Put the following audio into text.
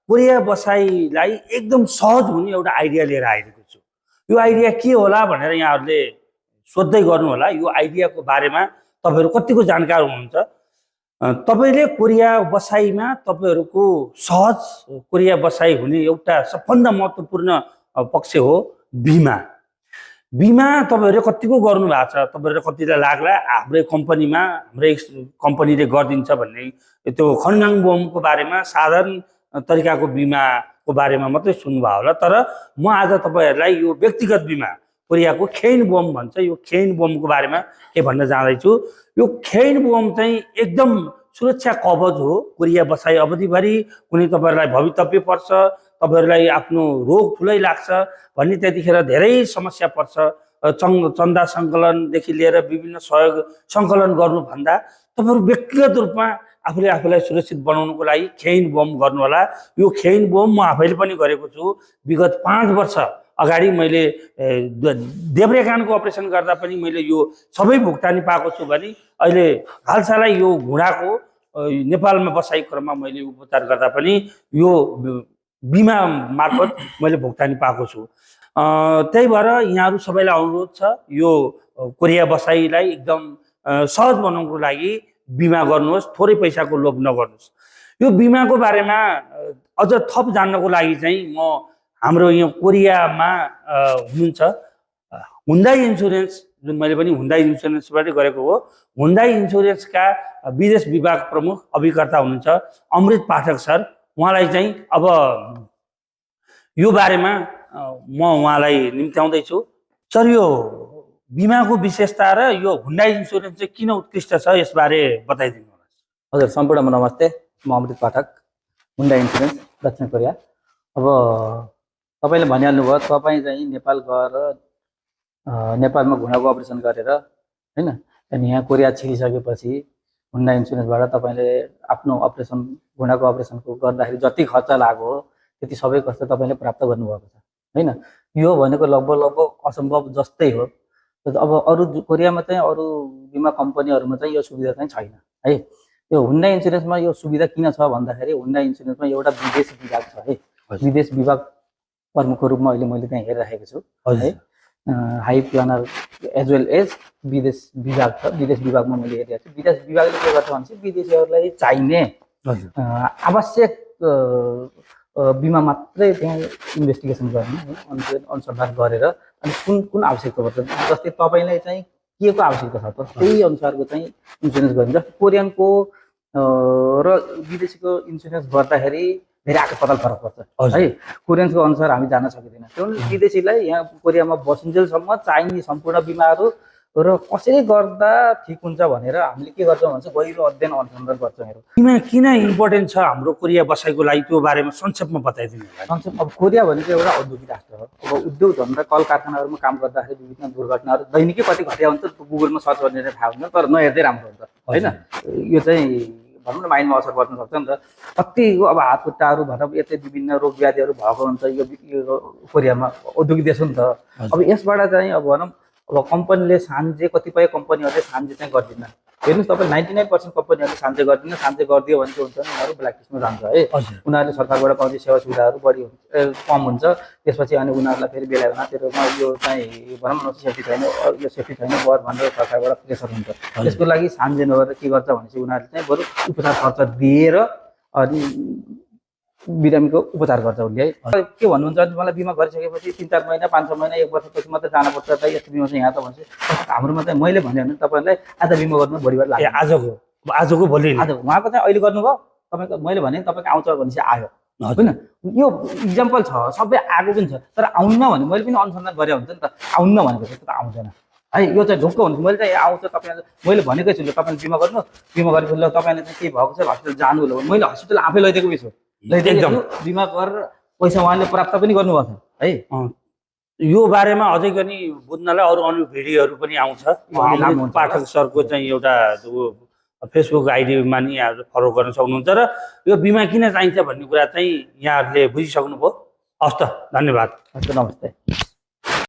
Korea बसाइलाई एकदम सहज हुने एउटा आइडिया लिएर आइरहेको छु। यो आइडिया के होला भनेर यहाँहरूले सोध्दै गर्नु होला। यो आइडियाको बारेमा तपाईँहरू कतिको जानकार हुनुहुन्छ? तपाईँले कोरिया बसाइमा तपाईँहरूको सहज कोरिया बसाइ हुने एउटा सबभन्दा महत्त्वपूर्ण पक्ष हो बिमा। बिमा तपाईँहरूले कतिको गर्नु भएको छ? तपाईँहरू कतिलाई लाग्ला हाम्रै कम्पनीले गरिदिन्छ भन्ने त्यो खनगाङ बमको बारेमा साधारण तरिकाको बिमाको बारेमा मात्रै सुन्नुभयो होला। तर म आज तपाईँहरूलाई यो व्यक्तिगत बिमा कोरियाको खेइन बम भन्छ, यो खेइन बमको बारेमा के भन्न जाँदैछु। यो खेइन बम चाहिँ एकदम सुरक्षा कवच हो। कोरिया बसाइ अवधिभरि कुनै तपाईँहरूलाई भवितव्य पर्छ, तपाईँहरूलाई आफ्नो रोग ठुलै लाग्छ भन्ने त्यतिखेर धेरै समस्या पर्छ। चन्दा सङ्कलनदेखि लिएर विभिन्न सहयोग सङ्कलन गर्नुभन्दा तपाईँहरू व्यक्तिगत रूपमा आफूलाई सुरक्षित बनाउनुको लागि खेइन बम गर्नु होला। यो खेइन बम म आफैले पनि गरेको छु। विगत 5 वर्ष अगाडि मैले देब्रे कानको अपरेसन गर्दा पनि मैले यो सबै भुक्तानी पाएको छु भने अहिले हालसालै यो घुँडाको नेपालमा बसाइ क्रममा मैले उपचार गर्दा पनि यो बिमा मार्फत मैले भुक्तानी पाएको छु। त्यही भएर यहाँहरू सबैलाई अनुरोध छ, यो कोरिया बसाइलाई एकदम सहज बनाउनको लागि बिमा गर्नुहोस्, थोरै पैसाको लोभ नगर्नुहोस्। यो बिमाको बारेमा अझ थप जान्नको लागि चाहिँ म हाम्रो यो कोरियामा हुनुहुन्छ हुन्डाई इन्सुरेन्स, जुन मैले पनि हुन्डाई इन्सुरेन्सबाटै गरेको हो, हुन्डाई इन्सुरेन्सका विदेश विभाग प्रमुख अभिकर्ता हुनुहुन्छ अमृत पाठक सर। उहाँलाई चाहिँ अब यो बारेमा म उहाँलाई निम्त्याउँदैछु। सर, यो बिमाको विशेषता र यो हुन्डाई इन्सुरेन्स चाहिँ किन उत्कृष्ट छ यसबारे बताइदिनु होला। हजुर, सम्पूर्णमा नमस्ते। म अमृत पाठक, हुन्डाई इन्सुरेन्स, दक्षिण कोरिया। अब तपाईँले भनिहाल्नुभयो, तपाईँ चाहिँ नेपाल गएर नेपालमा घुँडाको अपरेसन गरेर होइन, अनि यहाँ कोरिया छिरिसकेपछि हुन्डाई इन्सुरेन्सबाट तपाईँले आफ्नो अपरेसन घुँडाको अपरेसनको गर्दाखेरि जति खर्च लाग्यो त्यति सबै खर्च तपाईँले प्राप्त गर्नुभएको छ होइन। यो भनेको लगभग असम्भव जस्तै हो। अब अरू कोरियामा चाहिँ अरू बिमा कम्पनीहरूमा चाहिँ यो सुविधा चाहिँ छैन है। यो हुन्डाई इन्सुरेन्समा यो सुविधा किन छ भन्दाखेरि हुन्डाई इन्सुरेन्समा एउटा विदेश विभाग छ है। विदेश विभाग प्रमुखको रूपमा अहिले मैले त्यहाँ हेरिरहेको छु है। High planner as well as विदेश विभाग छ। विदेश विभागमा मैले हेरिरहेको छु। विदेश विभागले के गर्छ भने विदेशीहरूलाई चाहिने आवश्यक बिमा मात्रै त्यहाँ इन्भेस्टिगेसन गर्ने, अनुसन्धान गरेर अनि कुन आवश्यकता पर्छ, जस्तै तपाईँलाई चाहिँ के को आवश्यकता छ त त्यही अनुसारको चाहिँ इन्सुरेन्स गर्ने। जस्तै कोरियनको र विदेशीको इन्सुरेन्स गर्दाखेरि धेरै आकाश-पाताल फरक पर्छ है। कोरियनको अनुसार हामी जान सकिँदैन। किनभने विदेशीलाई यहाँ कोरियामा बसिन्जेलसम्म चाहिने सम्पूर्ण बिमाहरू र कसरी गर्दा ठिक हुन्छ भनेर हामीले के गर्छौँ भन्छ गहिरो अध्ययन अनुसन्धान गर्छौँ। बिमा किन इम्पोर्टेन्ट छ हाम्रो कोरिया बसाइको लागि त्यो बारेमा संक्षेपमा बताइदिनु होला। संक्षेप, अब कोरिया भनेको एउटा औद्योगिक राष्ट्र हो। अब उद्योग धन्दा कल कारखानाहरूमा काम गर्दाखेरि विभिन्न दुर्घटनाहरू दैनिकै कति घटिया हुन्छ गुगलमा सर्च गरेर थाहा हुन्छ, तर नहेर्दै राम्रो हुन्छ होइन। यो चाहिँ भनौँ न माइन्डमा असर पर्न सक्छ नि त। कतिको अब हात खुट्टाहरू भनौँ यतै विभिन्न रोग व्याधिहरू भएको हुन्छ। यो कोरियामा औद्योगिक देश हो नि त। अब यसबाट चाहिँ अब भनौँ अब कम्पनीले साँझे कतिपय कम्पनीहरूले साँझे चाहिँ गर्दिनँ। हेर्नुहोस् तपाईँ 99% कम्पनीहरूले साँझे गर्दिनँ। साँझे गरिदियो भने के हुन्छ भने उनीहरू ब्ल्याक लिस्टमा जान्छ है। उनीहरूले सरकारबाट पाउने सेवा सुविधाहरू बढी कम हुन्छ। त्यसपछि अनि उनीहरूलाई फेरि बेला बेला त्योमा यो चाहिँ भनौँ न सेफ्टी छैन, यो सेफ्टी छैन बर भनेर सरकारबाट प्रेसर हुन्छ। त्यसको लागि साँझे नगरेर के गर्छ भनेपछि उनीहरूले चाहिँ बरु उपचार खर्च दिएर अनि बिरामीको उपचार गर्छ उसले है। के भन्नुहुन्छ भने मलाई बिमा गरिसकेपछि 3-4 महिना 5-6 महिना 1 वर्षपछि मात्रै जानुपर्छ त यस्तो बिमा चाहिँ यहाँ त भन्छ। हाम्रोमा चाहिँ मैले भने भने तपाईँलाई आज बिमा गर्नु भोलिबाट लाग्यो। आजको भोलि उहाँको चाहिँ अहिले गर्नुभयो, तपाईँको मैले भने तपाईँको आउँछ भनेपछि आयो होइन। यो इक्जाम्पल छ, सबै आएको पनि छ। तर आउन्न भने मैले पनि अनुसन्धान गरे हुन्छ नि त। आउन्न भनेको चाहिँ त आउँदैन है। यो चाहिँ ढुक्क हुन्छ। मैले चाहिँ आउँछ तपाईँले मैले भनेकै छु तपाईँले बिमा गर्नु, बिमा गरेपछि ल तपाईँले चाहिँ के भएको छ हस्पिटल जानु होला। मैले हस्पिटल आफै लैदिएको छु, एकदम बिमा गरेर पैसा उहाँले प्राप्त पनि गर्नुभएको छ है। यो बारेमा अझै पनि बुझ्नलाई अरू भिडियोहरू पनि आउँछ। पाठक सरको चाहिँ एउटा फेसबुक आइडीमा नि यहाँहरू फलो गर्न सक्नुहुन्छ र यो बिमा किन चाहिन्छ भन्ने कुरा चाहिँ यहाँहरूले बुझिसक्नुभयो। हस् त, धन्यवाद। नमस्ते।